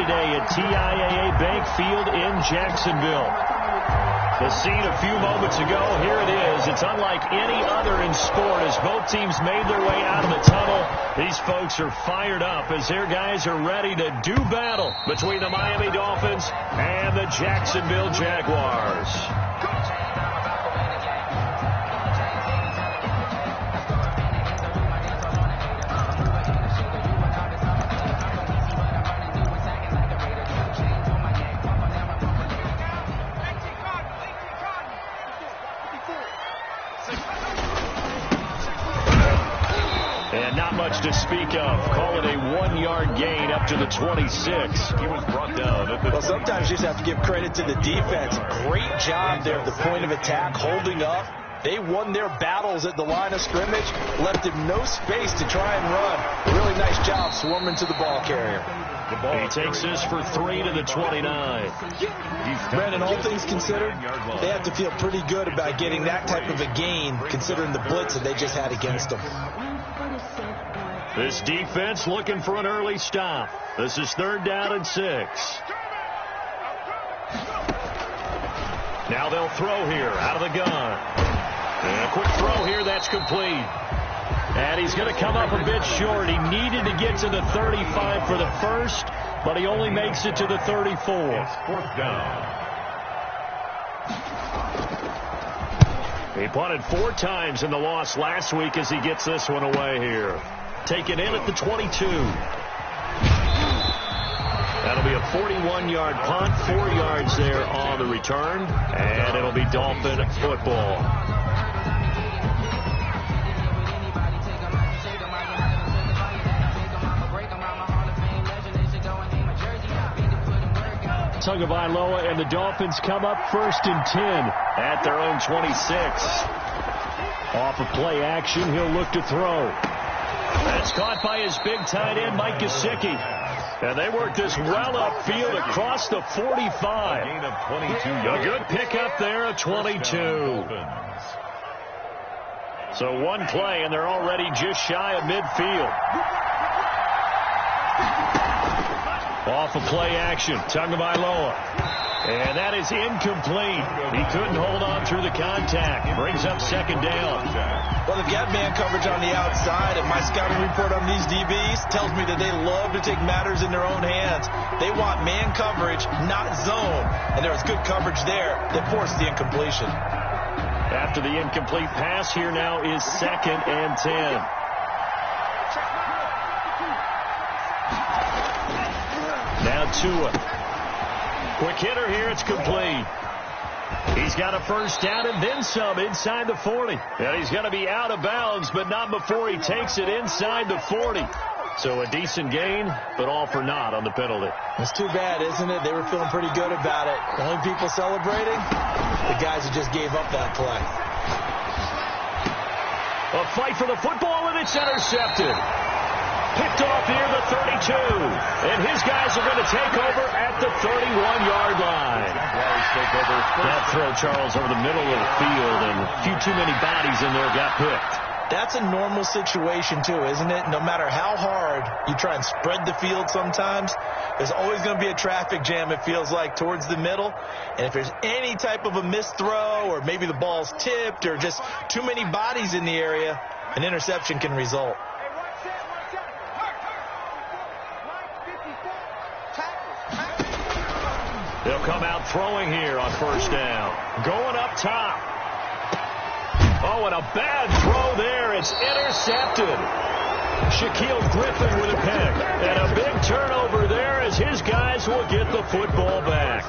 today at TIAA Bank Field in Jacksonville. The scene a few moments ago, here it is. It's unlike any other in sport as both teams made their way out of the tunnel. These folks are fired up as their guys are ready to do battle between the Miami Dolphins and the Jacksonville Jaguars. And not much to speak of. Call it a 1-yard gain up to the 26. He was brought down. Well, sometimes you just have to give credit to the defense. Great job there at the point of attack, holding up. They won their battles at the line of scrimmage, left him no space to try and run. Really nice job swarming to the ball carrier. He takes this for 3 to the 29. Brandon, all things considered, they have to feel pretty good about getting that type of a gain, considering the blitz that they just had against them. This defense looking for an early stop. This is 3rd down and 6. Now they'll throw here out of the gun. And a quick throw here, that's complete. And he's going to come up a bit short. He needed to get to the 35 for the first, but he only makes it to the 34. It's 4th down. He punted 4 times in the loss last week as he gets this one away here. Taken in at the 22. That'll be a 41-yard punt, 4 yards there on the return, and it'll be Dolphin football. Tagovailoa and the Dolphins come up 1st and 10 at their own 26. Off of play action, he'll look to throw. That's caught by his big tight end, Mike Gesicki. And they work this well upfield across the 45. Gain of 22. A good pickup there at 22. So one play, and they're already just shy of midfield. Off of play action, Tagovailoa. And that is incomplete. He couldn't hold on through the contact. Brings up 2nd down. Well, they've got man coverage on the outside, and my scouting report on these DBs tells me that they love to take matters in their own hands. They want man coverage, not zone. And there was good coverage there that forced the incompletion. After the incomplete pass, here now is 2nd and 10. Now Tua. Quick hitter here, it's complete. He's got a 1st down and then some inside the 40. And he's going to be out of bounds, but not before he takes it inside the 40. So a decent gain, but all for naught on the penalty. It's too bad, isn't it? They were feeling pretty good about it. The only people celebrating, the guys who just gave up that play. A fight for the football, and it's intercepted. Picked off near the 32. And his guys are going to take over at the 31-yard line. That throw, Charles, over the middle of the field, and a few too many bodies in there got picked. That's a normal situation, too, isn't it? No matter how hard you try and spread the field sometimes, there's always going to be a traffic jam, it feels like, towards the middle. And if there's any type of a missed throw, or maybe the ball's tipped, or just too many bodies in the area, an interception can result. They'll come out throwing here on 1st down. Going up top. Oh, and a bad throw there. It's intercepted. Shaquille Griffin with a pick. And a big turnover there as his guys will get the football back.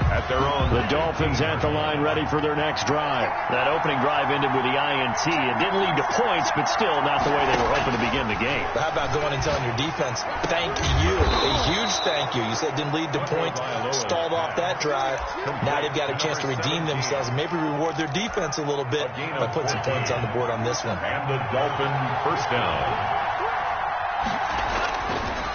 At their own. The Dolphins at the line ready for their next drive. That opening drive ended with the INT. It didn't lead to points, but still not the way they were hoping to begin the game. But how about going and telling your defense, thank you, a huge thank you. You said it didn't lead to points, stalled off that drive. Now they've got a chance to redeem themselves and maybe reward their defense a little bit by putting some points on the board on this one. And the Dolphin 1st down.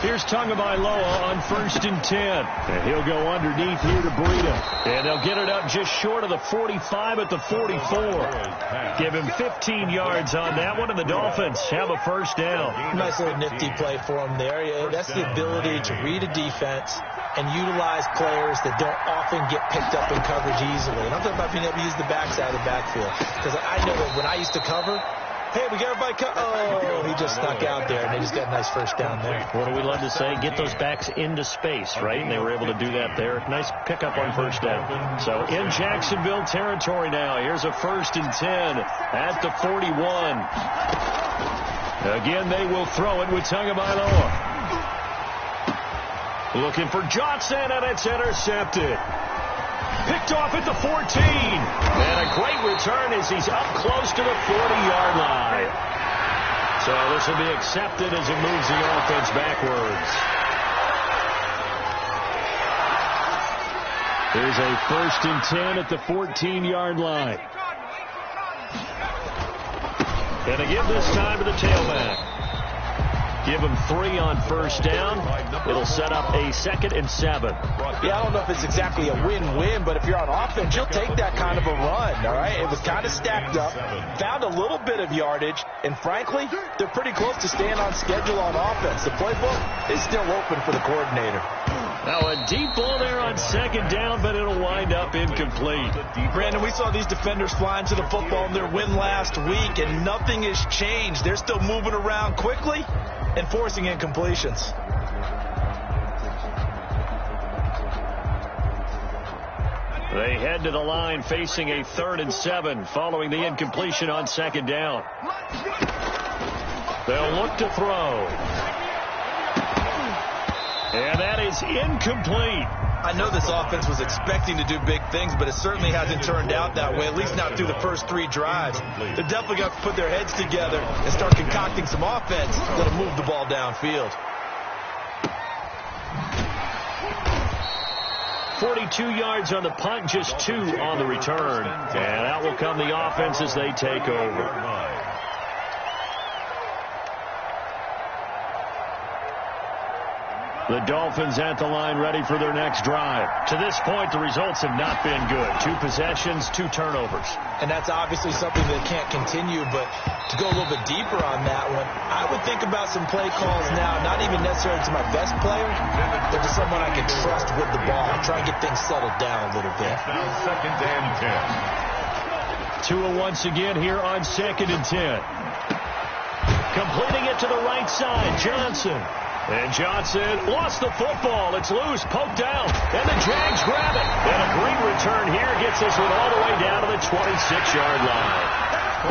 Here's Tagovailoa on 1st and 10. And he'll go underneath here to Breida. And they'll get it up just short of the 45 at the 44. Give him 15 yards on that one, and the Dolphins have a first down. Nice little nifty play for him there. Yeah, that's the ability to read a defense and utilize players that don't often get picked up in coverage easily. And I'm talking about being able to use the backside of the backfield. Because I know that when I used to cover, hey, we got everybody oh, he just snuck out there, and they just got a nice first down there. What do we love to say? Get those backs into space, right? And they were able to do that there. Nice pickup on first down. So in Jacksonville territory now. Here's a 1st and 10 at the 41. Again, they will throw it with Tagovailoa. Looking for Johnson, and it's intercepted. Picked off at the 14. And a great return as he's up close to the 40-yard line. So this will be accepted as it moves the offense backwards. Here's a 1st and 10 at the 14-yard line. And again this time to the tailback. Give him 3 on first down. It'll set up a 2nd and 7. Yeah, I don't know if it's exactly a win-win, but if you're on offense, you'll take that kind of a run, all right? It was kind of stacked up, found a little bit of yardage, and frankly, they're pretty close to staying on schedule on offense. The playbook is still open for the coordinator. Now a deep ball there on 2nd down, but it'll wind up incomplete. Brandon, we saw these defenders flying to the football in their win last week, and nothing has changed. They're still moving around quickly and forcing incompletions. They head to the line facing a 3rd and 7 following the incompletion on 2nd down. They'll look to throw. And that is incomplete. I know this offense was expecting to do big things, but it certainly hasn't turned out that way, at least not through the first 3 drives. They're definitely going to put their heads together and start concocting some offense that'll move the ball downfield. 42 yards on the punt, just 2 on the return. And out will come the offense as they take over. The Dolphins at the line ready for their next drive. To this point, the results have not been good. 2 possessions, 2 turnovers. And that's obviously something that can't continue, but to go a little bit deeper on that one, I would think about some play calls now, not even necessarily to my best player, but to someone I can trust with the ball. Try and get things settled down a little bit. Now 2nd and 10. Tua once again here on 2nd and 10. Completing it to the right side, Johnson. And Johnson lost the football. It's loose, poked down, and the Jags grab it. And a great return here gets this one all the way down to the 26-yard line.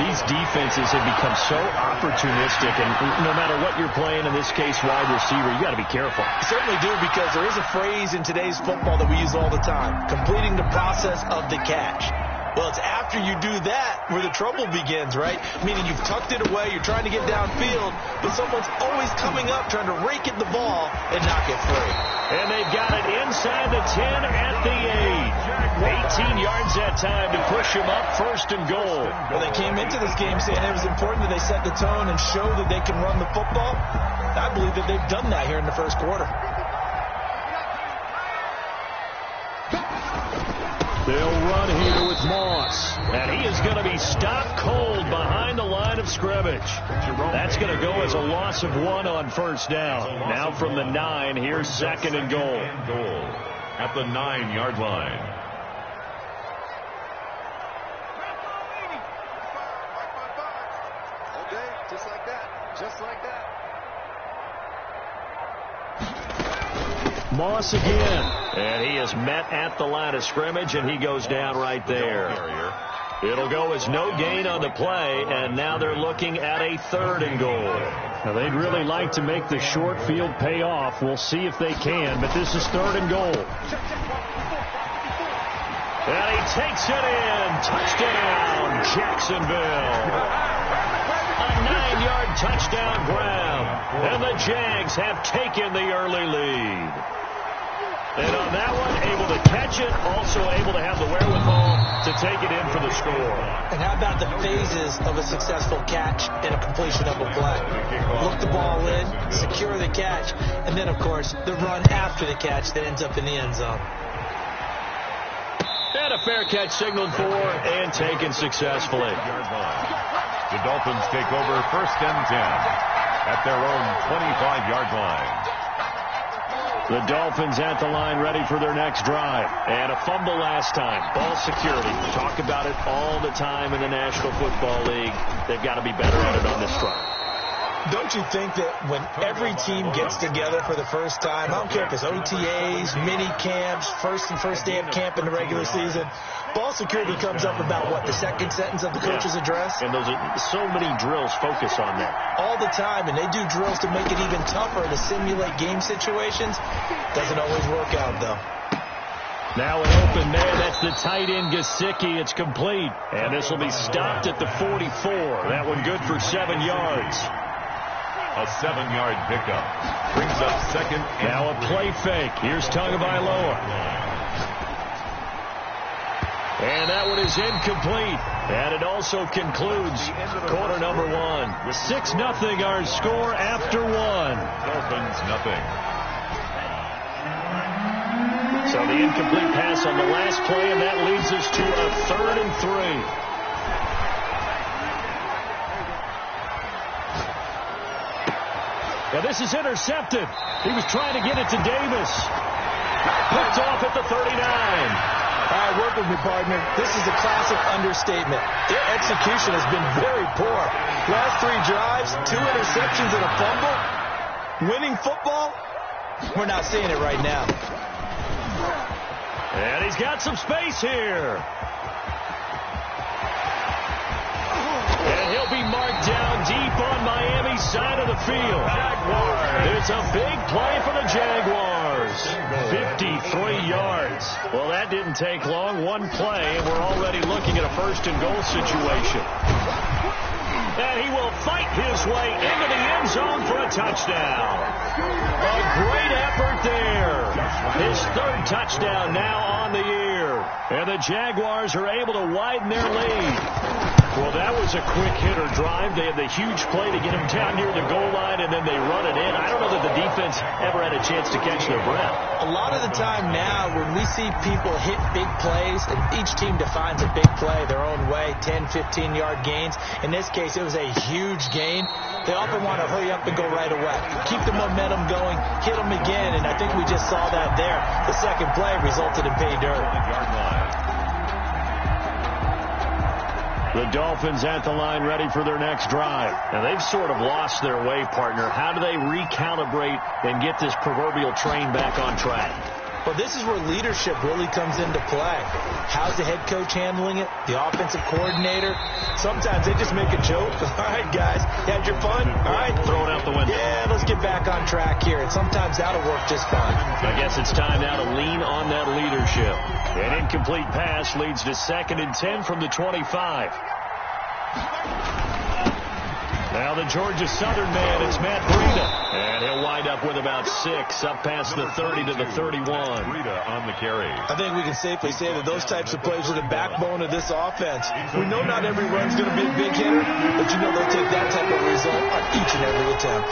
These defenses have become so opportunistic, and no matter what you're playing, in this case wide receiver, you got to be careful. You certainly do, because there is a phrase in today's football that we use all the time, completing the process of the catch. Well, it's after you do that where the trouble begins, right? Meaning you've tucked it away, you're trying to get downfield, but someone's always coming up trying to rake at the ball and knock it free. And they've got it inside the 10 at the 8. 18 yards that time to push them up 1st and goal. Well, they came into this game saying it was important that they set the tone and show that they can run the football. I believe that they've done that here in the first quarter. They'll run here with Moss. And he is going to be stopped cold behind the line of scrimmage. That's going to go as a loss of 1 on first down. Now from the 9, here's 2nd and goal. At the 9-yard line. Okay, just like that. Just like that. Moss again. And he is met at the line of scrimmage, and he goes down right there. It'll go as no gain on the play, and now they're looking at a 3rd and goal. Now, they'd really like to make the short field pay off. We'll see if they can, but this is 3rd and goal. And he takes it in. Touchdown, Jacksonville. A 9-yard touchdown grab. And the Jags have taken the early lead. And on that one, able to catch it, also able to have the wherewithal to take it in for the score. And how about the phases of a successful catch and a completion of a play? Look the ball in, secure the catch, and then, of course, the run after the catch that ends up in the end zone. And a fair catch signaled for and taken successfully. The Dolphins take over 1st and 10 at their own 25-yard line. The Dolphins at the line ready for their next drive. And a fumble last time. Ball security. We talk about it all the time in the National Football League. They've got to be better at it on this drive. Don't you think that when every team gets together for the first time, I don't care if it's OTAs, mini camps, first day of camp in the regular season, ball security comes up about what, the second sentence of the coach's address? And those are so many drills focus on that. All the time, and they do drills to make it even tougher to simulate game situations. Doesn't always work out, though. Now an open man. That's the tight end, Gesicki. It's complete. And this will be stopped at the 44. That one good for 7 yards. A 7-yard pickup brings up 2nd. Now a play fake. Here's Tagovailoa. And that one is incomplete. And it also concludes quarter number 1. 6-0 our score after 1. Dolphins nothing. So the incomplete pass on the last play, and that leads us to a 3rd and 3. Now this is intercepted. He was trying to get it to Davis. Picked off at the 39. All right, work with me, partner. This is a classic understatement. Their execution has been very poor. Last 3 drives, 2 interceptions and a fumble. Winning football? We're not seeing it right now. And he's got some space here. And he'll be marked down deep on Miami's side of the field. It's a big play for the Jaguars. 53 yards. Well, that didn't take long. 1 play, and we're already looking at a 1st and goal situation. And he will fight his way into the end zone for a touchdown. A great effort there. His 3rd touchdown now on the year. And the Jaguars are able to widen their lead. Well, that was a quick hitter drive. They had the huge play to get him down near the goal line, and then they run it in. I don't know that the defense ever had a chance to catch their breath. A lot of the time now when we see people hit big plays, and each team defines a big play their own way, 10, 15-yard gains. In this case, it was a huge gain. They often want to hurry up and go right away. Keep the momentum going, hit them again, and I think we just saw that there. The second play resulted in pay dirt. The Dolphins at the line ready for their next drive. Now, they've sort of lost their way, partner. How do they recalibrate and get this proverbial train back on track? Well, this is where leadership really comes into play. How's the head coach handling it? The offensive coordinator? Sometimes they just make a joke. All right, guys, you had your fun? All right. Throw it out the window. Yeah, let's get back on track here. And sometimes that'll work just fine. I guess it's time now to lean on that leadership. An incomplete pass leads to 2nd and 10 from the 25. Now the Georgia Southern man, it's Matt Breida. And he'll wind up with about 6, up past the 30 to the 31. Breida on the carry. I think we can safely say that those types of plays are the backbone of this offense. We know not every run's going to be a big hitter, but you know they'll take that type of result on each and every attempt.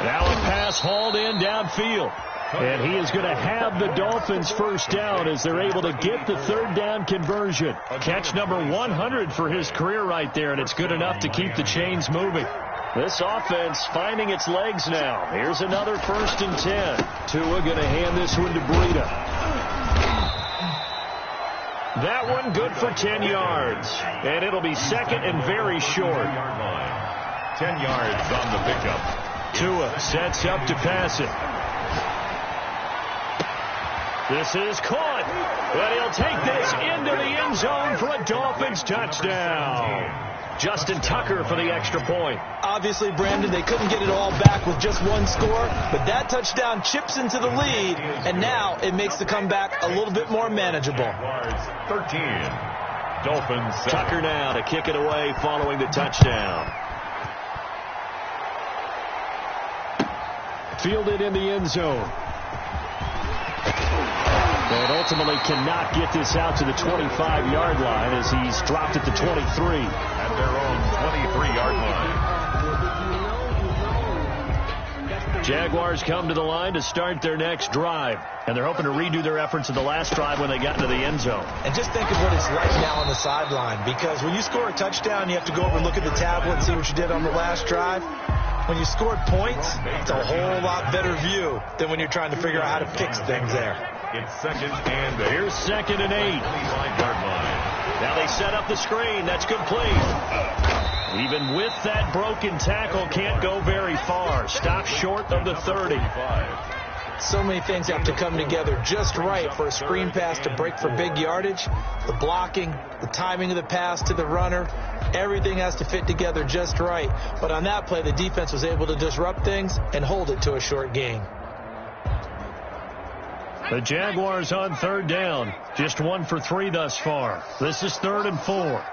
Now a pass hauled in downfield. And he is going to have the Dolphins 1st down as they're able to get the 3rd down conversion. Catch number 100 for his career right there, and it's good enough to keep the chains moving. This offense finding its legs now. Here's another 1st and 10. Tua going to hand this one to Breida. That one good for 10 yards. And it'll be 2nd and very short. 10 yards on the pickup. Tua sets up to pass it. This is caught, but he'll take this into the end zone for a Dolphins touchdown. Justin Tucker for the extra point. Obviously, Brandon, they couldn't get it all back with just 1 score, but that touchdown chips into the lead, and now it makes the comeback a little bit more manageable. 13. Dolphins. Tucker now to kick it away following the touchdown. fielded in the end zone. And ultimately cannot get this out to the 25-yard line as he's dropped at the 23. At their own 23-yard line. Jaguars come to the line to start their next drive. And they're hoping to redo their efforts in the last drive when they got into the end zone. And just think of what it's like now on the sideline. Because when you score a touchdown, you have to go over and look at the tablet and see what you did on the last drive. When you scored points, it's a whole lot better view than when you're trying to figure out how to fix things there. It's 2nd and 8. Here's 2nd and 8. 25-yard line. Now they set up the screen. That's complete. Even with that broken tackle, can't go very far. Stops short of the 30. So many things have to come together just right for a screen pass to break for big yardage. The blocking, the timing of the pass to the runner, everything has to fit together just right. But on that play, the defense was able to disrupt things and hold it to a short gain. The Jaguars on 3rd down. Just 1 for 3 thus far. This is 3rd and 4.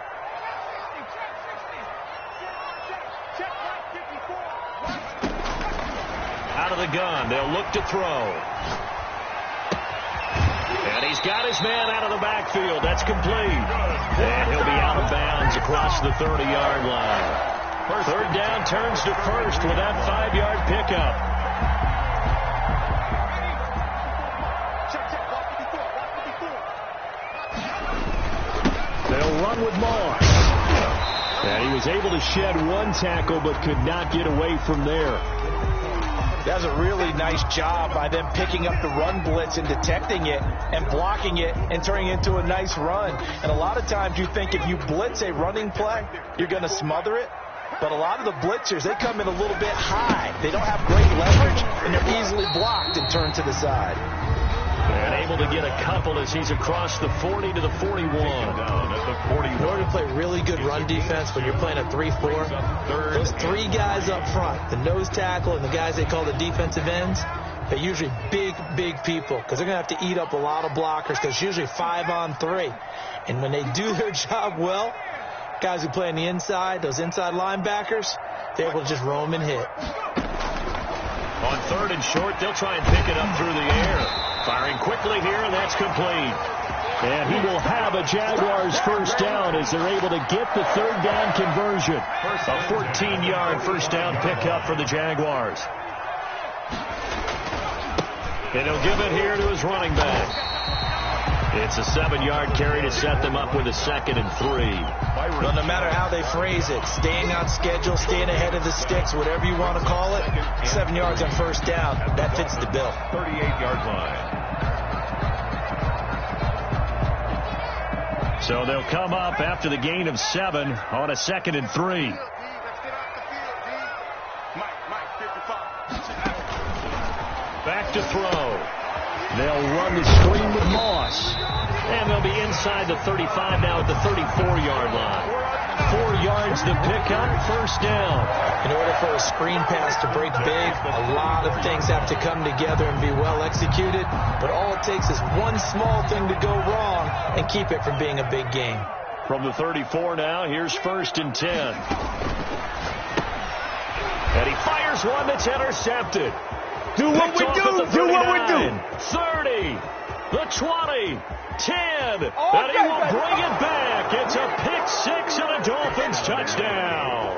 Out of the gun. They'll look to throw. And he's got his man out of the backfield. That's complete. And he'll be out of bounds across the 30-yard line. 3rd down turns to 1st with that 5-yard pickup. They'll run with Moss. And he was able to shed 1 tackle but could not get away from there. That was a really nice job by them picking up the run blitz and detecting it and blocking it and turning it into a nice run. And a lot of times you think if you blitz a running play, you're going to smother it. But a lot of the blitzers, they come in a little bit high. They don't have great leverage, and they're easily blocked and turned to the side. And able to get a couple as he's across the 40 to the 41. Down at the 41. In order to play really good run defense when you're playing a 3-4, those 3 guys up front, the nose tackle and the guys they call the defensive ends, they're usually big, big people because they're going to have to eat up a lot of blockers because it's usually 5-on-3. And when they do their job well, guys who play on the inside, those inside linebackers, they're able to just roam and hit. On 3rd and short, they'll try and pick it up through the air. Firing quickly here, and that's complete. And he will have a Jaguars 1st down as they're able to get the 3rd down conversion. A 14-yard 1st down pickup for the Jaguars. And he'll give it here to his running back. It's a 7-yard carry to set them up with a 2nd and 3. Well, no matter how they phrase it, staying on schedule, staying ahead of the sticks, whatever you want to call it, 7 yards on 1st down, that fits the bill. 38-yard line. So they'll come up after the gain of 7 on a 2nd and 3. Back to throw. They'll run the screen with Moss. And they'll be inside the 35 now at the 34-yard line. 4 yards to pick up, 1st down. In order for a screen pass to break big, a lot of things have to come together and be well executed. But all it takes is one small thing to go wrong and keep it from being a big game. From the 34 now, here's 1st and 10. And he fires one that's intercepted. Do what we do. Do what we do. 30, the 20, 10, and he will bring it back. It's a pick-6 and a Dolphins touchdown.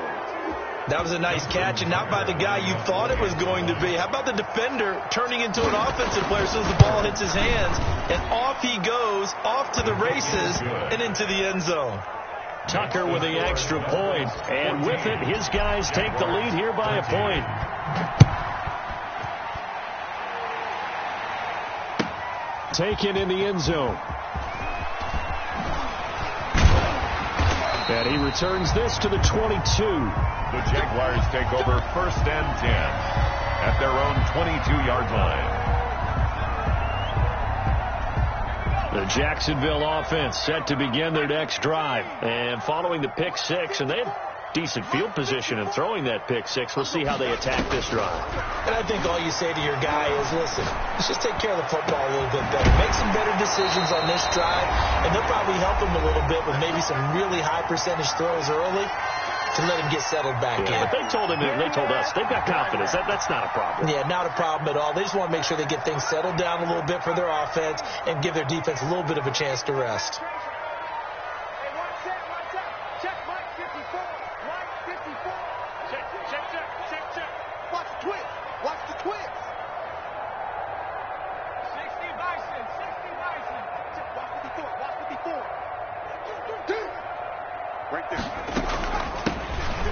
That was a nice catch, and not by the guy you thought it was going to be. How about the defender turning into an offensive player as soon as the ball hits his hands, and off he goes, off to the races, and into the end zone. Tucker with the extra point, and with it, his guys take the lead here by a point. Taken in the end zone. And he returns this to the 22. The Jaguars take over 1st and 10 at their own 22-yard line. The Jacksonville offense set to begin their next drive. And following the pick-6, and they have decent field position in throwing that pick-6. We'll see how they attack this drive. And I think all you say to your guy is, listen, let's just take care of the football a little bit better. Make some better decisions on this drive, and they'll probably help him a little bit with maybe some really high percentage throws early. to let him get settled back in. But they told us they've got confidence. That's not a problem. Yeah, not a problem at all. They just want to make sure they get things settled down a little bit for their offense and give their defense a little bit of a chance to rest.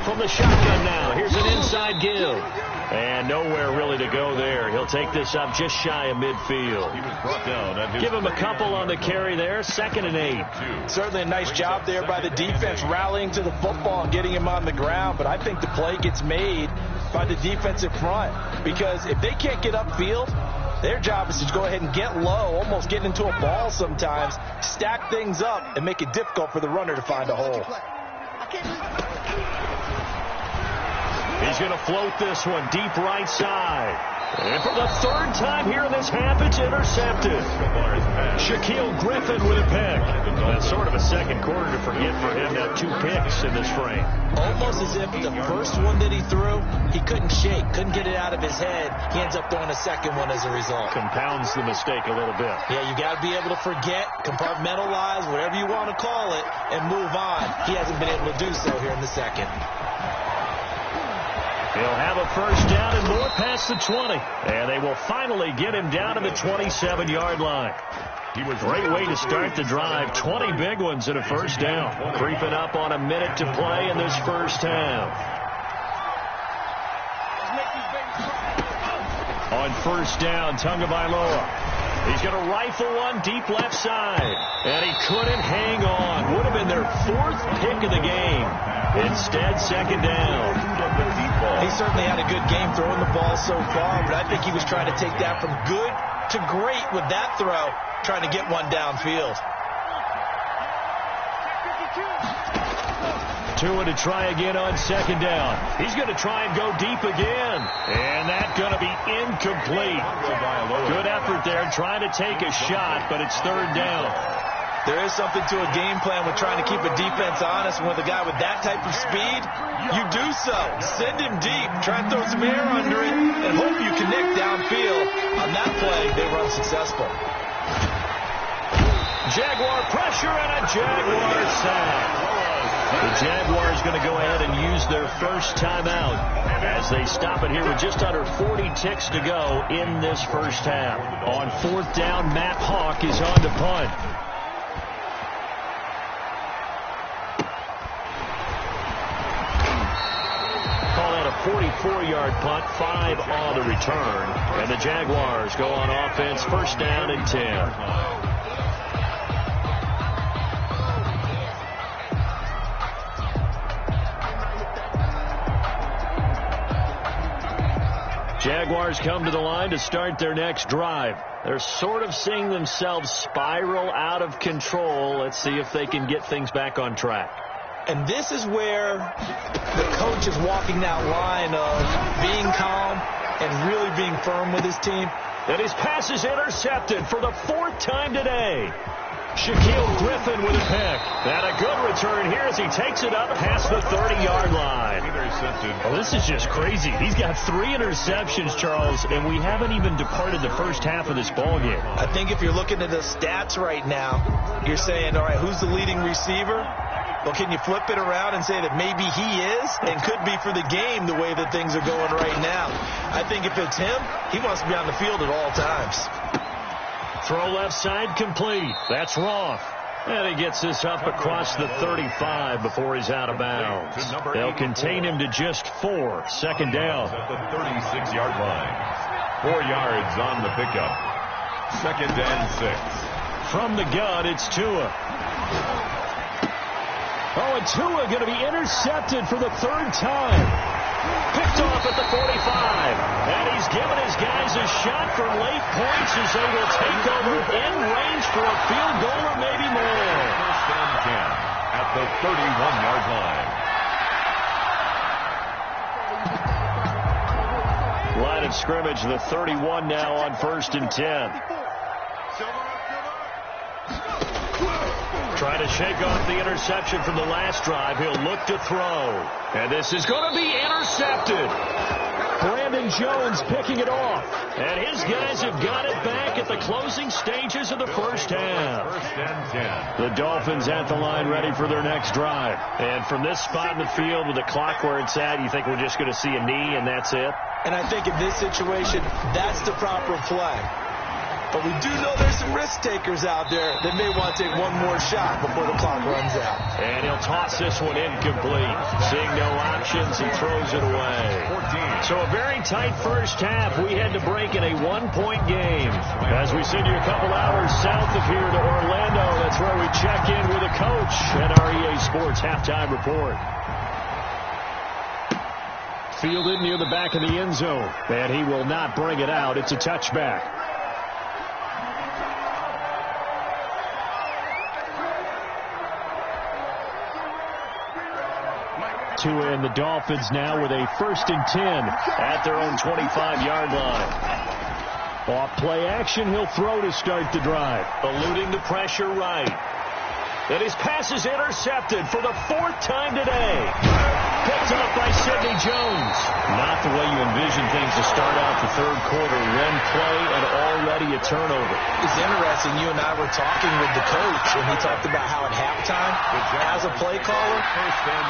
From the shotgun now, here's an inside give. And nowhere really to go there. He'll take this up just shy of midfield. He was brought down at his Give him a couple on the carry there. 2nd and 8. Certainly a nice job there by the defense rallying to the football and getting him on the ground. But I think the play gets made by the defensive front. Because if they can't get upfield, their job is to go ahead and get low, almost get into a ball sometimes, stack things up, and make it difficult for the runner to find a hole. He's going to float this one deep right side. And for the 3rd time here in this half, it's intercepted. Shaquille Griffin with a pick. That's sort of a second quarter to forget for him to have 2 picks in this frame. Almost as if the first one that he threw, he couldn't shake, couldn't get it out of his head. He ends up throwing a second one as a result. Compounds the mistake a little bit. Yeah, you got to be able to forget, compartmentalize, whatever you want to call it, and move on. He hasn't been able to do so here in the second. He'll have a first down and more past the 20. And they will finally get him down to the 27-yard line. Great way to start the drive. 20 big ones in a first down. Creeping up on a minute to play in this first half. On first down, Tagovailoa. He's going to rifle one deep left side. And he couldn't hang on. Would have been their 4th pick of the game. Instead, 2nd down. He certainly had a good game throwing the ball so far, but I think he was trying to take that from good to great with that throw, trying to get one downfield. Tua to try again on 2nd down. He's going to try and go deep again. And that's going to be incomplete. Good effort there trying to take a shot, but it's 3rd down. There is something to a game plan with trying to keep a defense honest. And with a guy with that type of speed, you do so. Send him deep. Try and throw some air under it and hope you connect downfield. On that play, they run successful. Jaguar pressure and a Jaguar sack. The Jaguars going to go ahead and use their first timeout as they stop it here with just under 40 ticks to go in this first half. On 4th down, Matt Hawk is on to punt. Call that a 44-yard punt, 5 on the return. And the Jaguars go on offense, first down and 10. Jaguars come to the line to start their next drive. They're sort of seeing themselves spiral out of control. Let's see if they can get things back on track. And this is where the coach is walking that line of being calm and really being firm with his team. And his pass is intercepted for the 4th time today. Shaquille Griffin with a pick. And a good return here as he takes it up past the 30-yard line. Well, this is just crazy. He's got 3 interceptions, Charles, and we haven't even departed the first half of this ballgame. I think if you're looking at the stats right now, you're saying, all right, who's the leading receiver? Well, can you flip it around and say that maybe he is and could be for the game the way that things are going right now? I think if it's him, he wants to be on the field at all times. Throw left side complete. That's Roth. And he gets this up across the 35 before he's out of bounds. They'll contain him to just 4. 2nd down. At the 36-yard line. 4 yards on the pickup. 2nd and 6. From the gun, it's Tua. Oh, and Tua going to be intercepted for the 3rd time. Picked off at the 45. And he's given his guys a shot for late points as they will take over in range for a field goal or maybe more. 1st and 10 at the 31-yard line. Line of scrimmage, the 31 now on 1st and 10. Trying to shake off the interception from the last drive. He'll look to throw. And this is going to be intercepted. Brandon Jones picking it off. And his guys have got it back at the closing stages of the first half. First and 10. The Dolphins at the line ready for their next drive. And from this spot in the field with the clock where it's at, you think we're just going to see a knee and that's it? And I think in this situation, that's the proper play. But we do know there's some risk takers out there that may want to take one more shot before the clock runs out. And he'll toss this one incomplete. Seeing no options, he throws it away. 14. So a very tight first half. We had to break in a one-point game. As we send you a couple hours south of here to Orlando, that's where we check in with a coach at our EA Sports Halftime Report. Fielded near the back of the end zone. And he will not bring it out. It's a touchback. And the Dolphins now with a 1st and 10 at their own 25-yard line. Off play action, he'll throw to start the drive. Eluding the pressure right. And his pass is intercepted for the 4th time today. Picked up by Sidney Jones. Not the way you envision things to start out the third quarter. One play and already a turnover. It's interesting. You and I were talking with the coach, and he talked about how at halftime, as a play caller,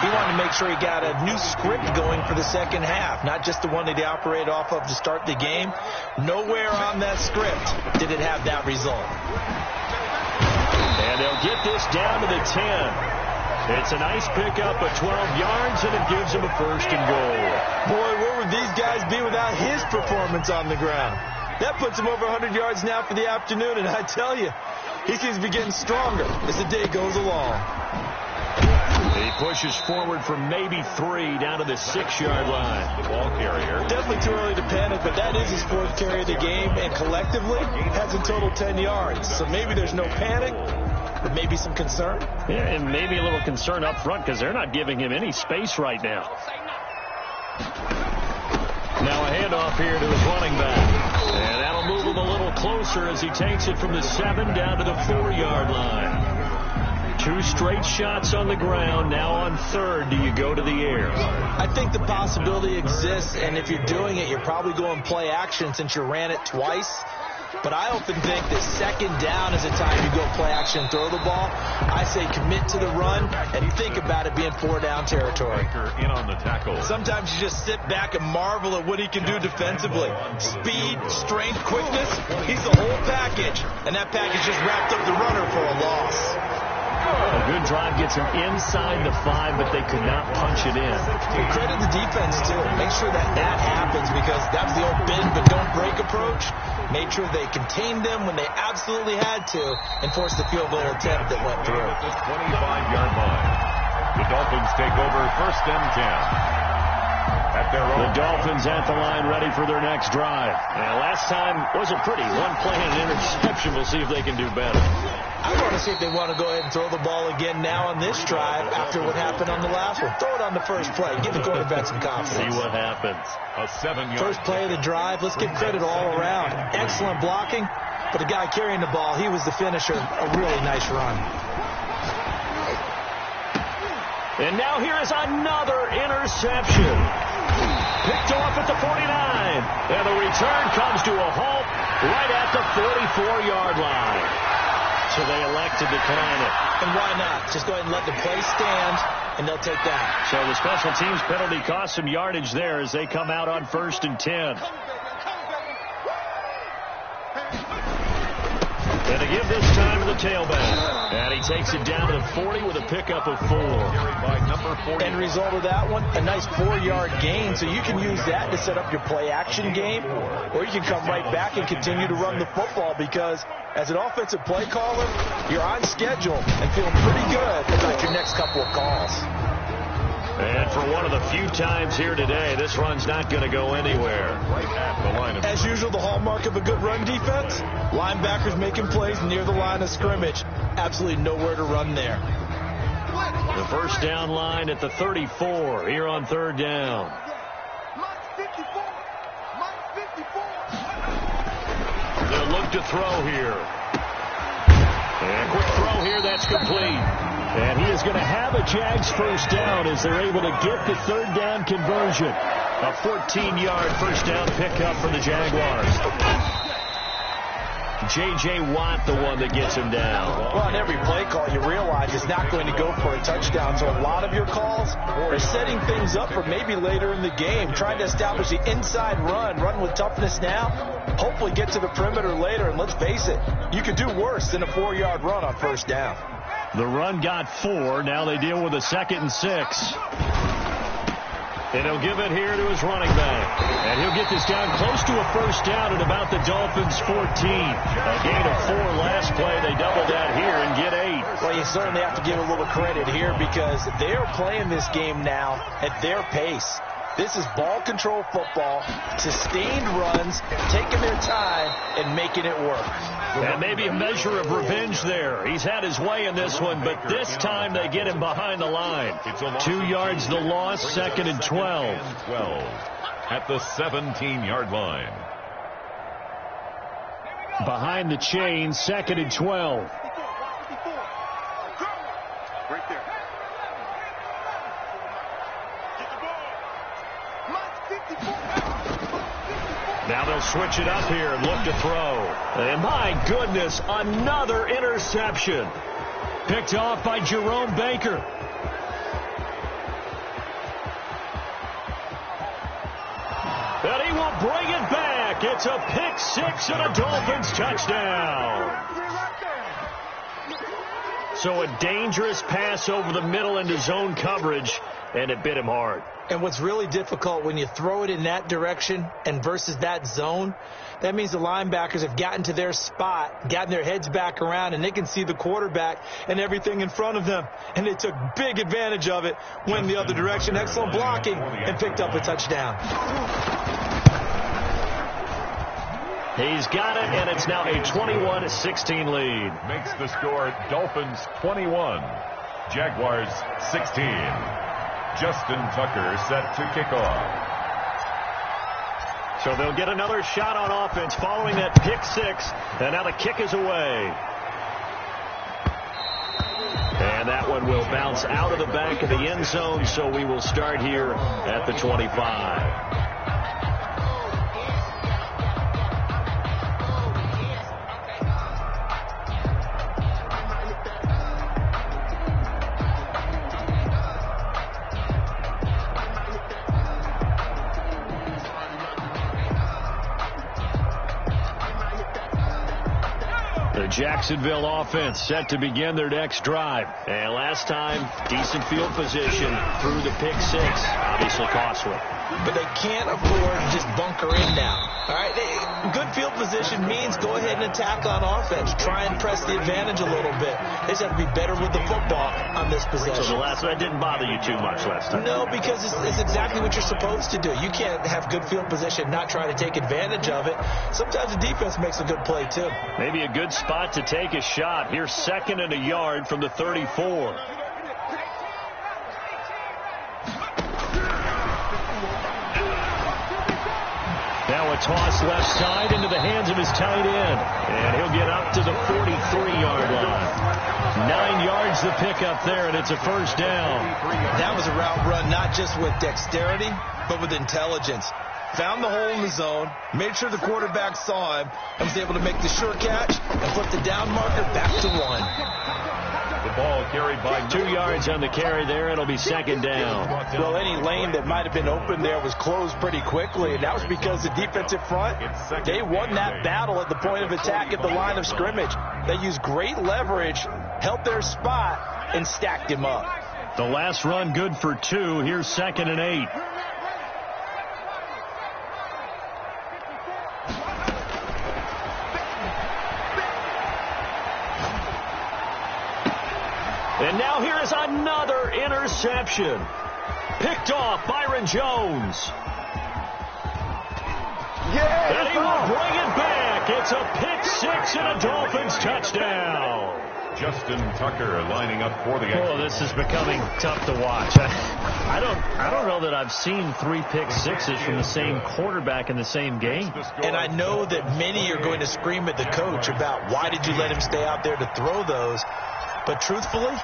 he wanted to make sure he got a new script going for the second half, not just the one that he operated off of to start the game. Nowhere on that script did it have that result. And they'll get this down to the 10. It's a nice pickup of 12 yards, and it gives him a 1st and goal. Boy, where would these guys be without his performance on the ground? That puts him over 100 yards now for the afternoon, and I tell you, he seems to be getting stronger as the day goes along. He pushes forward from maybe 3 down to the 6-yard line. The ball carrier. Definitely too early to panic, but that is his 4th carry of the game, and collectively has in total 10 yards. So maybe there's no panic, but maybe some concern. Yeah, and maybe a little concern up front because they're not giving him any space right now. Now a handoff here to his running back. And that'll move him a little closer as he takes it from the 7 down to the 4-yard line. 2 straight shots on the ground. Now on 3rd, do you go to the air? I think the possibility exists, and if you're doing it, you're probably going play action since you ran it twice. But I often think that 2nd down is a time you go play action and throw the ball. I say commit to the run and think about it being 4-down territory. In on the tackle. Sometimes you just sit back and marvel at what he can do defensively. Speed, strength, quickness, he's the whole package. And that package just wrapped up the runner for a loss. A good drive gets him inside the 5, but they could not punch it in. Well, credit the defense, too. Make sure that happens because that's the old bend but don't break approach. Made sure they contained them when they absolutely had to and forced the field goal attempt that went through. At this 25-yard line. The Dolphins take over 1st and 10. At their own. The Dolphins at the line ready for their next drive. Now, last time wasn't pretty. 1 play and an interception. We'll see if they can do better. I want to see if they want to go ahead and throw the ball again now on this drive after what happened on the last one. Throw it on the first play. Give the quarterback some confidence. See what happens. A 7-yard. First play of the drive. Let's give credit all around. Excellent blocking, but the guy carrying the ball, he was the finisher. A really nice run. And now here is another interception. Picked off at the 49. And the return comes to a halt right at the 44-yard line. So they elect to decline it. And why not? Just go ahead and let the play stand, and they'll take that. So the special teams penalty cost some yardage there as they come out on 1st and 10. And to give this time to the tailback. And he takes it down to the 40 with a pickup of 4. End result of that one, a nice 4-yard gain. So you can use that to set up your play action game, or you can come right back and continue to run the football because as an offensive play caller, you're on schedule and feeling pretty good about your next couple of calls. And for one of the few times here today, this run's not going to go anywhere. Right at the line of. As usual, the hallmark of a good run defense, linebackers making plays near the line of scrimmage. Absolutely nowhere to run there. The first down line at the 34 here on 3rd down. They'll look to throw here. And a quick throw here that's complete. And he is going to have a Jags first down as they're able to get the third down conversion. A 14-yard first down pickup for the Jaguars. J.J. Watt, the one that gets him down. Well, on every play call, you realize it's not going to go for a touchdown. So a lot of your calls are setting things up for maybe later in the game, trying to establish the inside run with toughness now, hopefully get to the perimeter later. And let's face it, you could do worse than a 4-yard run on first down. The run got 4. Now they deal with a 2nd and 6. And he'll give it here to his running back. And he'll get this down close to a first down at about the Dolphins' 14. A gain of 4 last play. They double that here and get 8. Well, you certainly have to give a little credit here because they're playing this game now at their pace. This is ball control football, sustained runs, taking their time and making it work. And maybe a measure of revenge there. He's had his way in this one, but this time they get him behind the line. 2 yards the loss, 2nd and 12. At the 17-yard line. Behind the chain, 2nd and 12. Right there. Now they'll switch it up here and look to throw. And my goodness, another interception. Picked off by Jerome Baker. And he will bring it back. It's a pick 6 and a Dolphins touchdown. So a dangerous pass over the middle into zone coverage, and it bit him hard. And what's really difficult when you throw it in that direction and versus that zone, that means the linebackers have gotten to their spot, gotten their heads back around, and they can see the quarterback and everything in front of them. And they took big advantage of it, went the other direction, excellent blocking, and picked up a touchdown. He's got it, and it's now a 21-16 lead. Makes the score Dolphins 21, Jaguars 16. Justin Tucker set to kick off. So they'll get another shot on offense following that pick 6, and now the kick is away. And that one will bounce out of the back of the end zone, so we will start here at the 25. Jacksonville offense set to begin their next drive. And last time, decent field position through the pick 6. Obviously costly. But they can't afford to just bunker in now. All right, good field position means go ahead and attack on offense. Try and press the advantage a little bit. They just have to be better with the football on this possession. So the last one didn't bother you too much last time? No, because it's exactly what you're supposed to do. You can't have good field position, not try to take advantage of it. Sometimes the defense makes a good play, too. Maybe a good spot to take a shot. Here's 2nd and a yard from the 34. Now a toss left side into the hands of his tight end. And he'll get up to the 43-yard line. 9 yards the pickup there, and it's a first down. That was a route run not just with dexterity, but with intelligence. Found the hole in the zone, made sure the quarterback saw him, and was able to make the sure catch and put the down marker back to 1. The ball carried by 2 yards on the carry there. It'll be 2nd down. Well, any lane that might have been open there was closed pretty quickly, and that was because the defensive front, they won that battle at the point of attack at the line of scrimmage. They used great leverage, held their spot, and stacked him up. The last run good for 2. Here's 2nd and 8. And now here is another interception. Picked off Byron Jones. Yeah, and he will bring it back. It's a pick 6 and a Dolphins touchdown. Justin Tucker lining up for the extra. Oh, this is becoming tough to watch. I don't know that I've seen 3 pick sixes from the same quarterback in the same game. And I know that many are going to scream at the coach about why did you let him stay out there to throw those. But truthfully,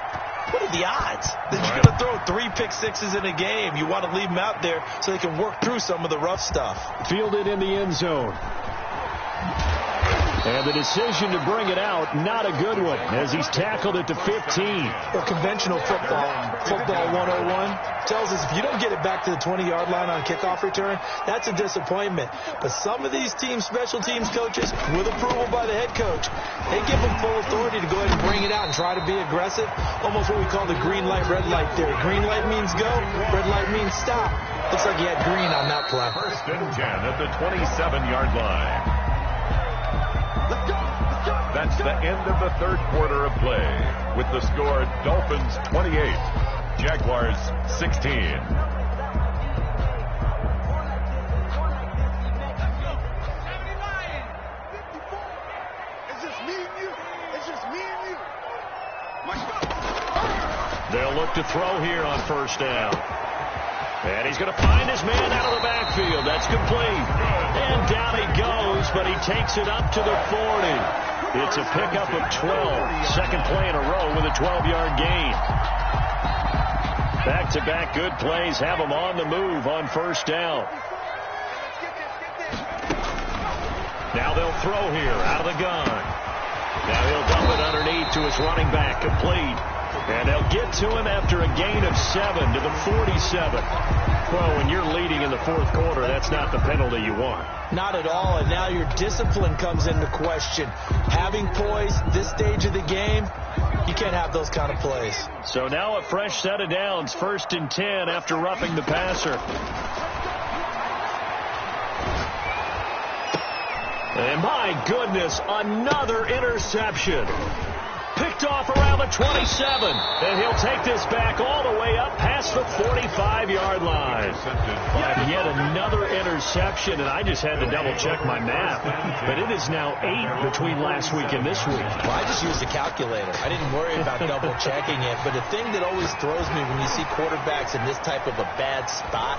what are the odds that you're going to throw 3 pick sixes in a game? You want to leave them out there so they can work through some of the rough stuff. Fielded in the end zone. And the decision to bring it out, not a good one, as he's tackled it to 15. Well, conventional football 101, tells us if you don't get it back to the 20-yard line on kickoff return, that's a disappointment. But some of these teams, special teams coaches, with approval by the head coach, they give them full authority to go ahead and bring it out and try to be aggressive. Almost what we call the green light, red light theory. Green light means go, red light means stop. Looks like you had green on that play. 1st and 10 at the 27-yard line. That's the end of the 3rd quarter of play, with the score Dolphins 28, Jaguars 16. It's just me and you. It's just me and you. They'll look to throw here on 1st down. And he's going to find his man out of the backfield. That's complete. And down he goes, but he takes it up to the 40. It's a pickup of 12. Second play in a row with a 12-yard gain. Back-to-back good plays have him on the move on 1st down. Now they'll throw here out of the gun. Now he'll dump it underneath to his running back, complete. And they'll get to him after a gain of 7 to the 47. Well, when you're leading in the 4th quarter, that's not the penalty you want. Not at all, and now your discipline comes into question. Having poise this stage of the game, you can't have those kind of plays. So now a fresh set of downs, 1st and 10 after roughing the passer. And my goodness, another interception. Picked off around the 27, and he'll take this back all the way up past the 45-yard line. Yet another interception, and I just had to double-check my math. But it is now 8 between last week and this week. Well, I just used a calculator. I didn't worry about double-checking it. But the thing that always throws me when you see quarterbacks in this type of a bad spot,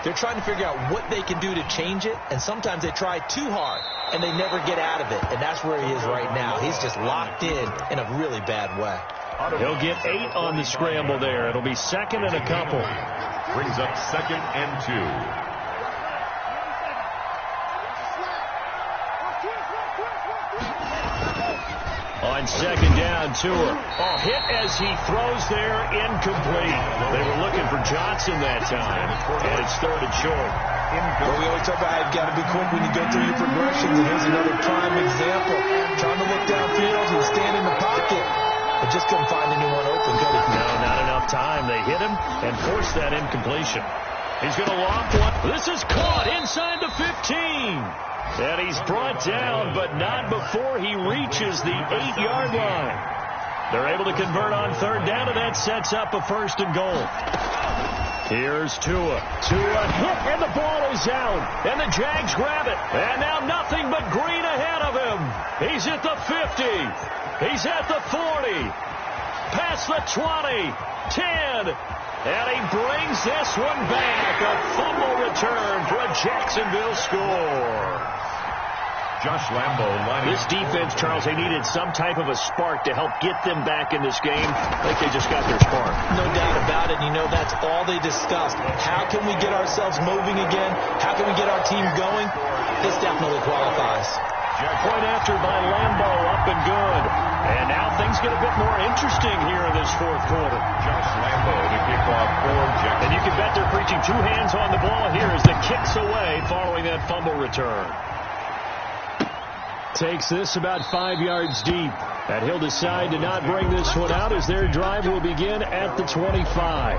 they're trying to figure out what they can do to change it, and sometimes they try too hard, and they never get out of it, and that's where he is right now. He's just locked in a really bad way. He'll get 8 on the scramble there. It'll be 2nd and a couple. Brings up 2nd and 2. On 2nd down, Tua. Hit as he throws there, incomplete. They were looking for Johnson that time, and it's 3rd and short. Well, we always talk about how you've got to be quick when you go through your progressions, and here's another prime example. Trying to look downfield, he was standing in the pocket, but just couldn't find anyone open, could he? No, not enough time. They hit him and forced that incompletion. He's going to loft one. This is caught inside the 15. And he's brought down, but not before he reaches the 8-yard line. They're able to convert on 3rd down, and that sets up a 1st and goal. Here's Tua. Tua hit, and the ball is out. And the Jags grab it. And now nothing but green ahead of him. He's at the 50. He's at the 40. Past the 20. 10. And he brings this one back. A fumble return for a Jacksonville score. Josh Lambo lining This defense, Charles, they needed some type of a spark to help get them back in this game. I think they just got their spark. No doubt about it. You know, that's all they discussed. How can we get ourselves moving again? How can we get our team going? This definitely qualifies. Point after by Lambo, up and good. And now things get a bit more interesting here in this 4th quarter. Josh Lambo to kick off for Jacksonville. And you can bet they're preaching 2 hands on the ball here as the kick's away following that fumble return. Takes this about 5 yards deep. And he'll decide to not bring this one out as their drive will begin at the 25.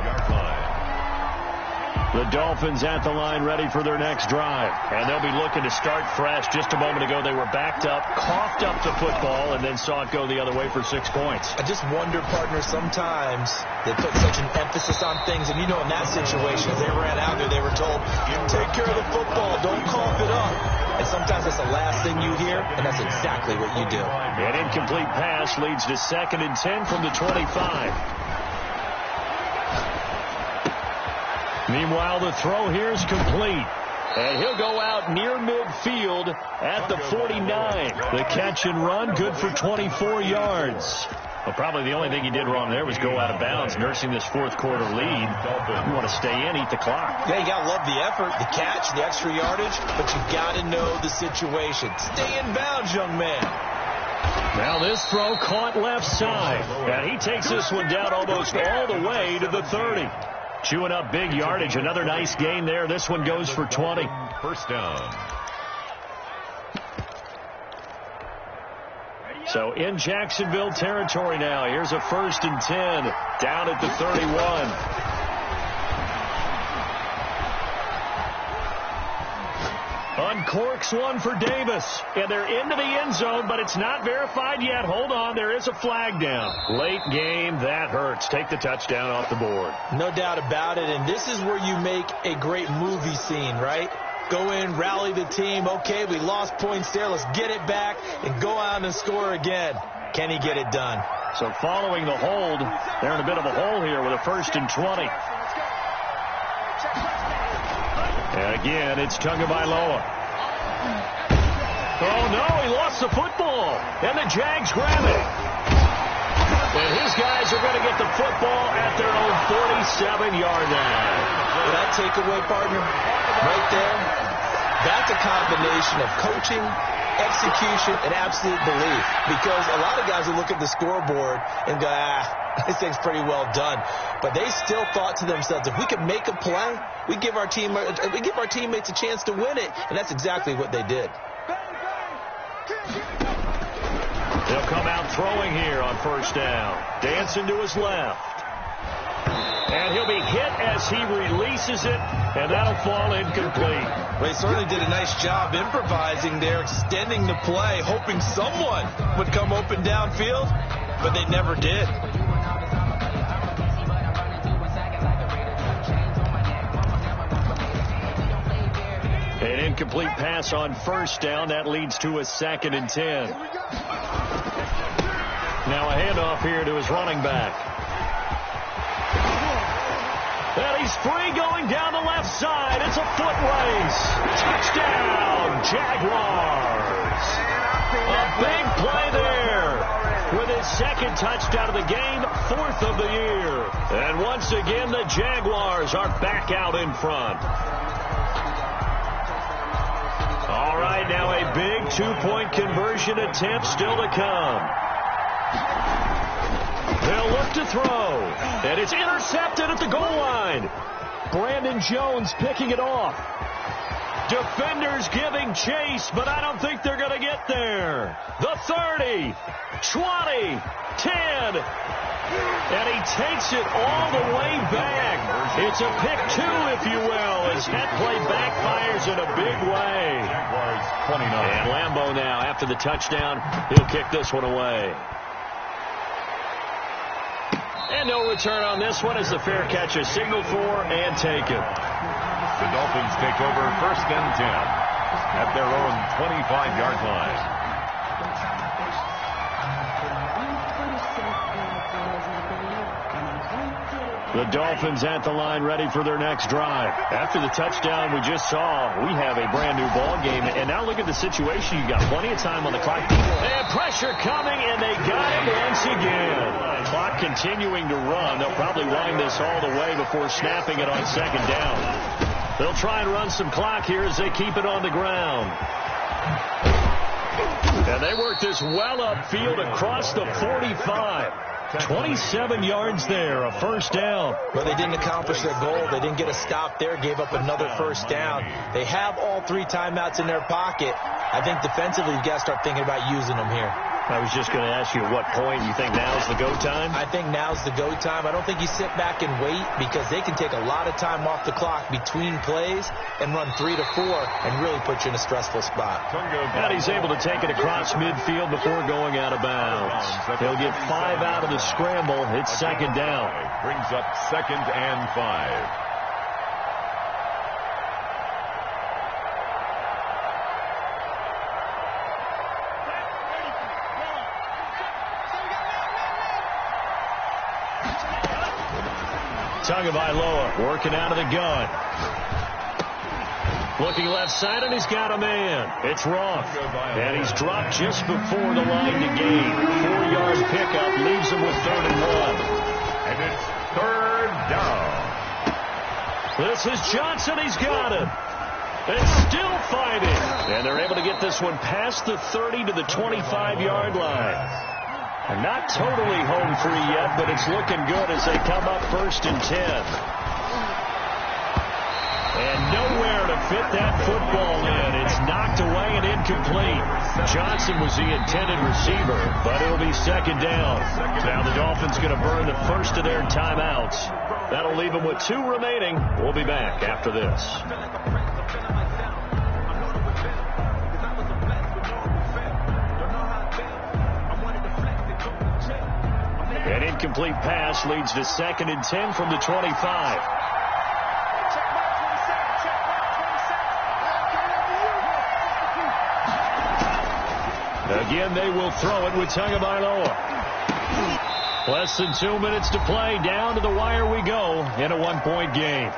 The Dolphins at the line ready for their next drive. And they'll be looking to start fresh. Just a moment ago, they were backed up, coughed up the football, and then saw it go the other way for 6 points. I just wonder, partner, sometimes they put such an emphasis on things. And, you know, in that situation, as they ran out there, they were told, take care of the football, don't cough it up. And sometimes that's the last thing you hear, and that's exactly what you do. An incomplete pass leads to 2nd and 10 from the 25. Meanwhile, the throw here is complete. And he'll go out near midfield at the 49. The catch and run, good for 24 yards. Well, probably the only thing he did wrong there was go out of bounds, nursing this fourth quarter lead. You want to stay in, eat the clock. Yeah, you got to love the effort, the catch, the extra yardage, but you got to know the situation. Stay in bounds, young man. Now this throw caught left side. And he takes this one down almost all the way to the 30. Chewing up big yardage. Another nice gain there. This one goes for 20. First down. So in Jacksonville territory now. Here's a 1st and 10 down at the 31. Uncorks one for Davis. And they're into the end zone, but it's not verified yet. Hold on, there is a flag down. Late game, that hurts. Take the touchdown off the board. No doubt about it, and this is where you make a great movie scene, right? Go in, rally the team. Okay, we lost points there. Let's get it back and go out and score again. Can he get it done? So following the hold, they're in a bit of a hole here with a 1st and 20. And again, it's Tagovailoa. Oh, no, he lost the football. And the Jags grab it. And his guys are going to get the football at their own 47-yard line. Well, that takeaway, partner, right there, that's a combination of coaching, execution, and absolute belief. Because a lot of guys will look at the scoreboard and go, this thing's pretty well done. But they still thought to themselves, if we could make a play, we give our teammates a chance to win it. And that's exactly what they did. He'll come out throwing here on 1st down. Dancing to his left. And he'll be hit as he releases it, and that'll fall incomplete. Well, he certainly did a nice job improvising there, extending the play, hoping someone would come open downfield, but they never did. An incomplete pass on 1st down. That leads to a 2nd and 10. Now a handoff here to his running back. And he's free going down the left side. It's a foot race. Touchdown, Jaguars. A big play there with his 2nd touchdown of the game, 4th of the year. And once again, the Jaguars are back out in front. All right, now a big 2-point conversion attempt still to come. They'll look to throw, and it's intercepted at the goal line. Brandon Jones picking it off. Defenders giving chase, but I don't think they're going to get there. The 30, 20, 10, and he takes it all the way back. It's a pick 2, if you will, as that play backfires in a big way. Jaguars 29. And Lambeau now, after the touchdown, he'll kick this one away. And no return on this one as the fair catch is signaled for and taken. The Dolphins take over 1st and 10 at their own 25-yard line. The Dolphins at the line ready for their next drive. After the touchdown we just saw, we have a brand new ball game. And now look at the situation. You've got plenty of time on the clock. And pressure coming, and they got him once again. Clock continuing to run. They'll probably wind this all the way before snapping it on 2nd down. They'll try and run some clock here as they keep it on the ground. And they work this well upfield across the 45. 27 yards there, a 1st down. But they didn't accomplish their goal. They didn't get a stop there, gave up another 1st down. They have all 3 timeouts in their pocket. I think defensively you've got to start thinking about using them here. I was just going to ask you at what point you think now's the go time? I think now's the go time. I don't think you sit back and wait because they can take a lot of time off the clock between plays and run 3 to 4 and really put you in a stressful spot. And he's able to take it across midfield before going out of bounds. He'll get 5 out of the scramble. It's 2nd down. Brings up 2nd and 5. Tagovailoa working out of the gun. Looking left side, and he's got a man. It's Roth. And he's dropped just before the line to gain. 4-yard pickup leaves him with 3rd and 1. And it's 3rd down. This is Johnson. He's got it. It's still fighting. And they're able to get this one past the 30 to the 25-yard line. And not totally home free yet, but it's looking good as they come up 1st and 10. And nowhere to fit that football in. It's knocked away and incomplete. Johnson was the intended receiver, but it'll be 2nd down. Now the Dolphins going to burn the first of their timeouts. That'll leave them with 2 remaining. We'll be back after this. An incomplete pass leads to 2nd and 10 from the 25. Again, they will throw it with Tagovailoa. Less than 2 minutes to play. Down to the wire we go in a 1-point game.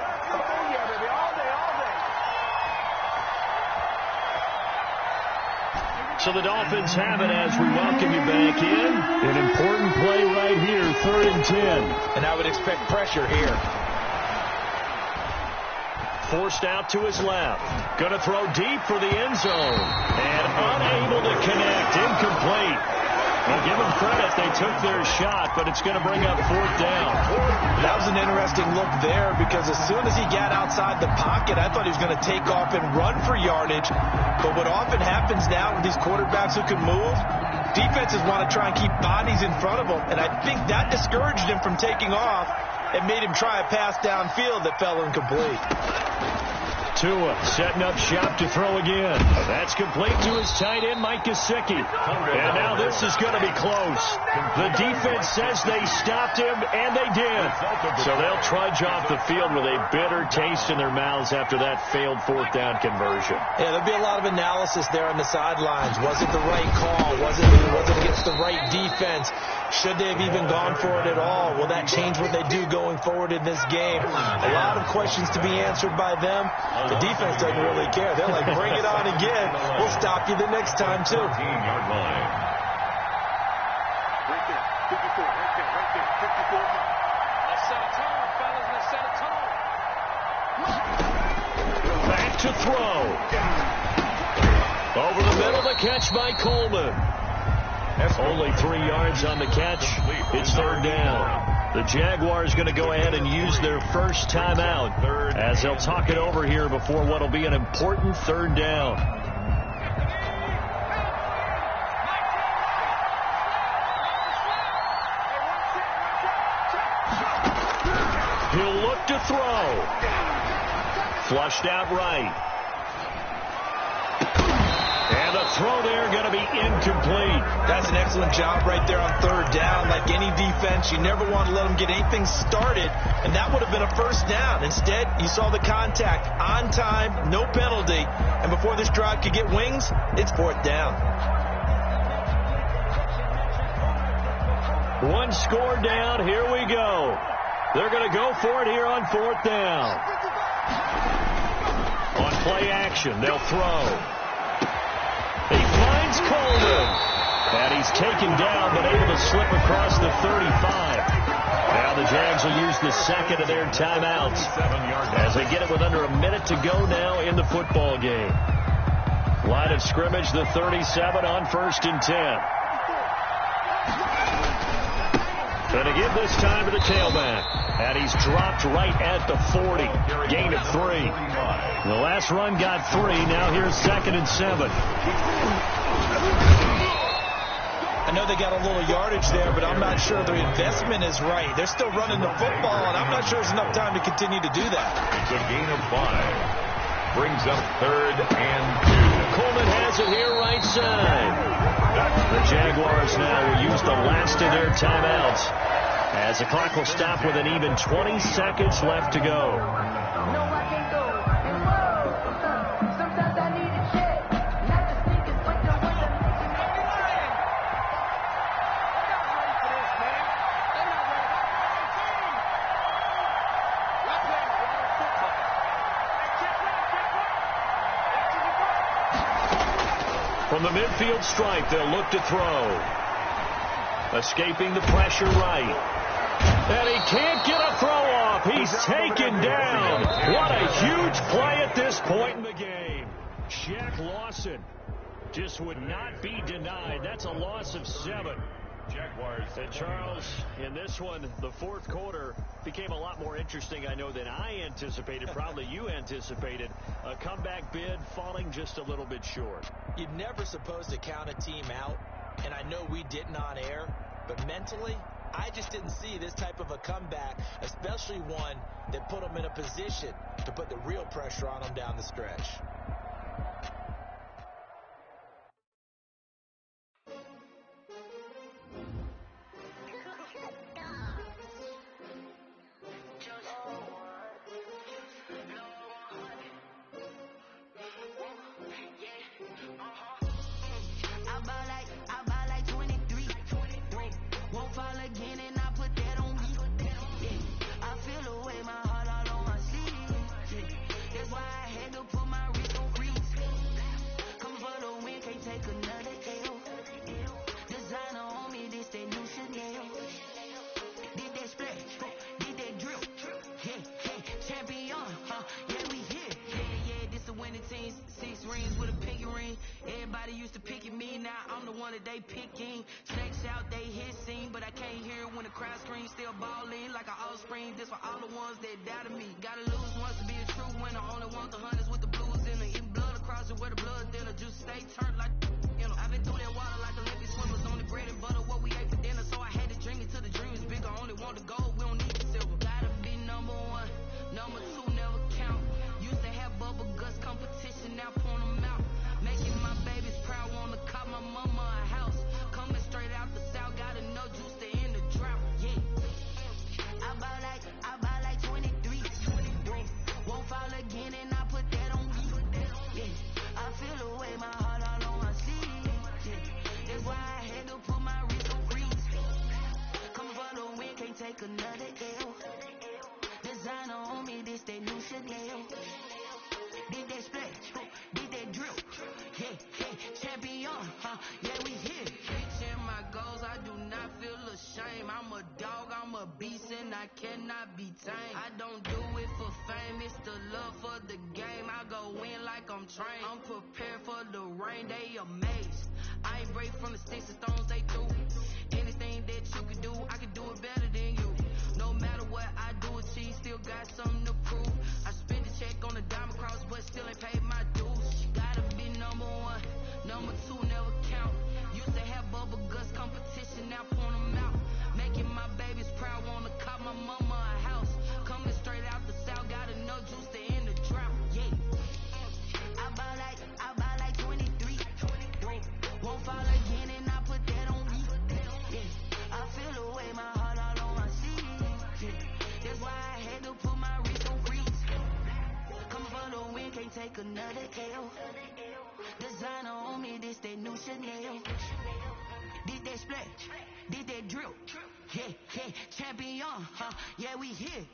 So the Dolphins have it as we welcome you back in. An important play right here, 3rd and 10. And I would expect pressure here. Forced out to his left. Going to throw deep for the end zone. And unable to connect. Incomplete. Well, give them credit. They took their shot, but it's going to bring up 4th down. That was an interesting look there because as soon as he got outside the pocket, I thought he was going to take off and run for yardage. But what often happens now with these quarterbacks who can move, defenses want to try and keep bodies in front of them. And I think that discouraged him from taking off and made him try a pass downfield that fell incomplete. Tua setting up shop to throw again. That's complete to his tight end, Mike Gesicki. And now this is going to be close. The defense says they stopped him, and they did. So they'll trudge off the field with a bitter taste in their mouths after that failed 4th down conversion. Yeah, there'll be a lot of analysis there on the sidelines. Was it the right call? Was it against the right defense? Should they have even gone for it at all? Will that change what they do going forward in this game? A lot of questions to be answered by them. The defense doesn't really care. They're like, bring it on again. We'll stop you the next time, too. 15-yard line. Right there. 54. Right there. 54. Let's set a tone, fellas. Let's set a tone. Back to throw. Over the middle, the catch by Coleman. Only 3 yards on the catch. It's 3rd down. The Jaguars going to go ahead and use their first timeout as they'll talk it over here before what will be an important 3rd down. He'll look to throw. Flushed out right. And the throw there going to be incomplete. That's an excellent job right there on 3rd down. Like any defense, you never want to let them get anything started, and that would have been a 1st down. Instead, you saw the contact on time, no penalty, and before this drive could get wings, it's 4th down. 1 score down. Here we go. They're going to go for it here on 4th down. On play action, they'll throw. He finds Coleman. And he's taken down, but able to slip across the 35. Now the Jags will use the 2nd of their timeouts as they get it with under a minute to go now in the football game. Line of scrimmage, the 37 on 1st and 10. And again this time to the tailback. And he's dropped right at the 40. Gain of 3. The last run got 3. Now here's 2nd and 7. I know they got a little yardage there, but I'm not sure the investment is right. They're still running the football, and I'm not sure there's enough time to continue to do that. It's a gain of 5. Brings up 3rd and 2. Coleman has it here right side. The Jaguars now will use the last of their timeouts as the clock will stop with an even 20 seconds left to go. From the midfield stripe, they'll look to throw. Escaping the pressure right. And he can't get a throw off. He's taken down. What a huge play at this point in the game. Shaq Lawson just would not be denied. That's a loss of 7. Jaguars. And Charles, in this one, the fourth quarter became a lot more interesting, I know, than I anticipated. Probably you anticipated. A comeback bid falling just a little bit short. You're never supposed to count a team out, and I know we didn't on air, but mentally, I just didn't see this type of a comeback, especially one that put them in a position to put the real pressure on them down the stretch. I buy like 23. Won't fall again and I put that on me. Yeah. I feel away my heart all on my sleeve. Yeah. That's why I had to put my wrist on freeze. Come for the win, can't take another L. Designer on me, this that new Chanel. Did that splash, did that drip. Yeah, champion, yeah, we here. Yeah, this a winning team. 6 rings with a pinky ring. Everybody used to picking me, now I'm the one that they picking. Snakes out, they hit scene, but I can't hear when the crowd screams. Still balling like an offspring. This for all the ones that doubted me. Gotta lose once to be a true winner. Only want the hunters with the blues in it. Eating blood across it where the blood thinner. Just stay turned like, you know. I've been through that water like Olympic swimmers. On the bread and butter, what we ate for dinner. So I had to drink it till the dream is bigger. Only want the gold, we don't need the silver. Gotta be number 1, number 2 never count. Used to have bubble guts competition, now point them out. Making my babies proud, wanna cop my mama a house. Coming straight out the south, got enough juice to end the drought. Yeah, I buy like 23. Won't fall again and I put that on me. Yeah, I feel away my heart all on my sleeve. Yeah, that's why I had to put my wrist on freeze. Come for the win, can't take another L. Designer on me, this that new Chanel. Did that splash, did that drip. Yeah, champion, yeah, we here. Reaching my goals, I do not feel ashamed. I'm a dog, I'm a beast, and I cannot be tamed. I don't do it for fame, it's the love for the game. I go in like I'm trained. I'm prepared for the rain, they amazed. I ain't break from the sticks and stones they threw. Anything that you can do, I can do it better than you. No matter what I do, achieve, still got something to prove. I spent the check on the diamond cross, but still ain't paid my dues. Gotta be number 1, number 2 never count. Used to have bubble guts competition, now point them out. Making my babies proud, wanna cop my mama a house. Coming straight out the south, got enough juice to end the drought. Yeah, I buy like 23. Won't fall again and I put that on me. Yeah, I feel away my heart all on my sleeve. Yeah, that's why I had to put my wrist on freeze. Come for the win, can't take another L. Designer on me, this that new Chanel. Did that splash, did that drip. Yeah, champion, yeah, we here.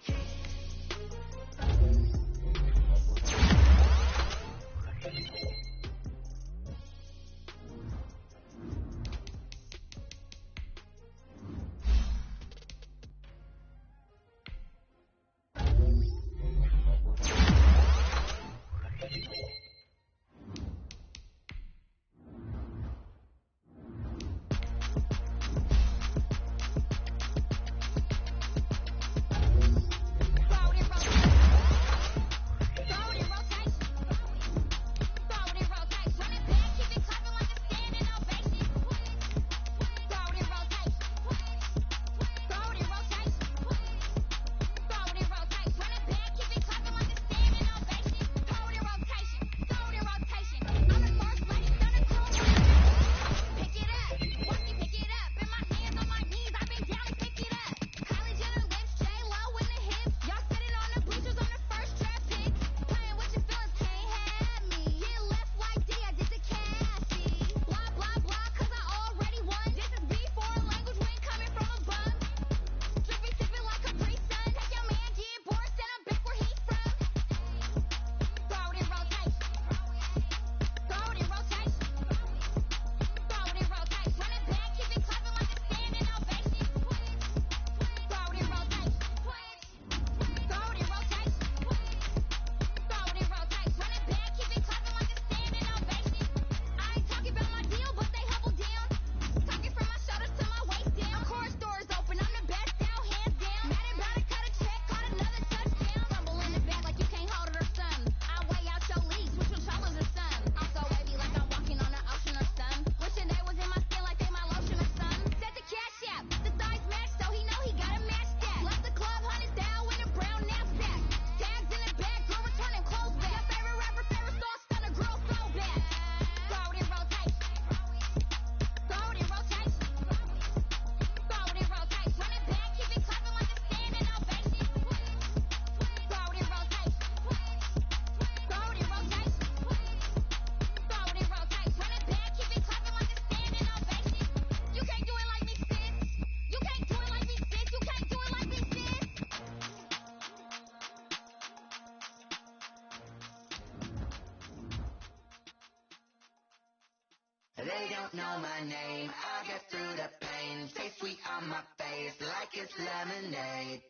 They don't know my name. I get through the pain. Stay sweet on my face like it's lemonade.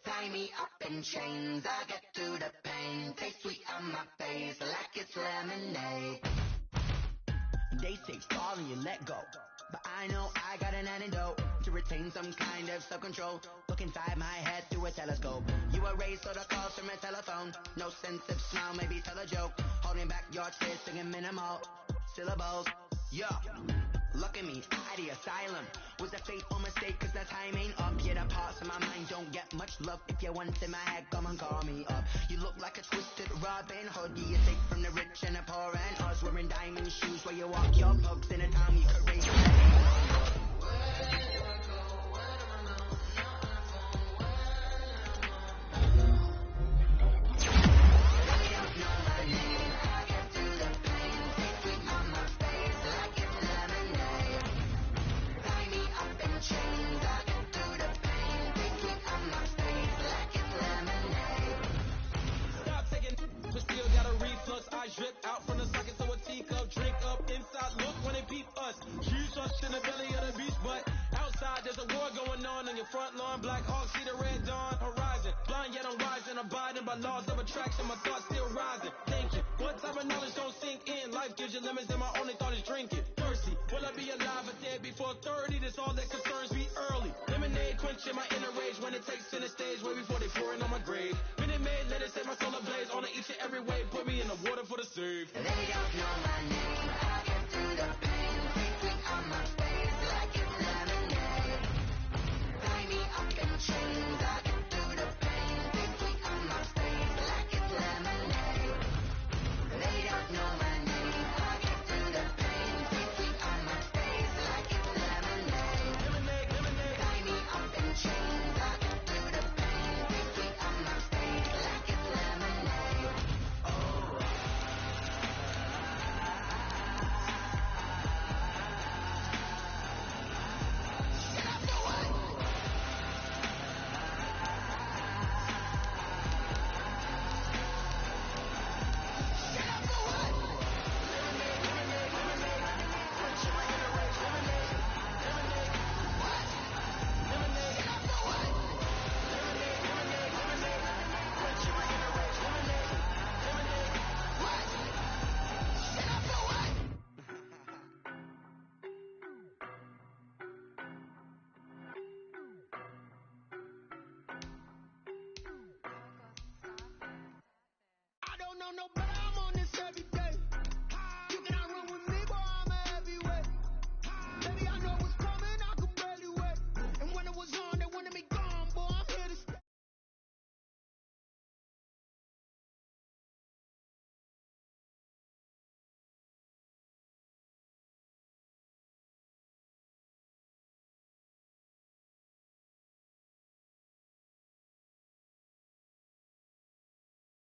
Tie me up in chains. I get through the pain. Stay sweet on my face like it's lemonade. They say fall and you let go, but I know I got an antidote to retain some kind of self-control. Look inside my head through a telescope. You erase all the calls from a telephone. No sense of smile, maybe tell a joke. Holding back your tears, singing minimal syllables. Yo, look at me, out the asylum. Was a fateful mistake, cause the time ain't up. Yeah, the parts of my mind don't get much love. If you're once in my head, come and call me up. You look like a twisted Robin Hood. You take from the rich and the poor and us. Wearing diamond shoes where you walk your pugs in a town you could raise. I drip out from the socket to a teacup, drink up inside, look when they peep us. Huge us in the belly of the beach, but outside there's a war going on your front lawn. Black Hawk, see the red dawn horizon. Blind yet I'm rising, abiding by laws of attraction, my thoughts still rising. Thinking, what type of knowledge don't sink in? Life gives you limits and my only thought is drinking. Thirsty, will I be alive or dead before 30? That's all that concerns me early. Lemonade quenching my inner rage when it takes center stage, way before they pour it on my grave. Minute Maid, let it set my soul ablaze on each and every way, put me in the water for the save. They don't know my name.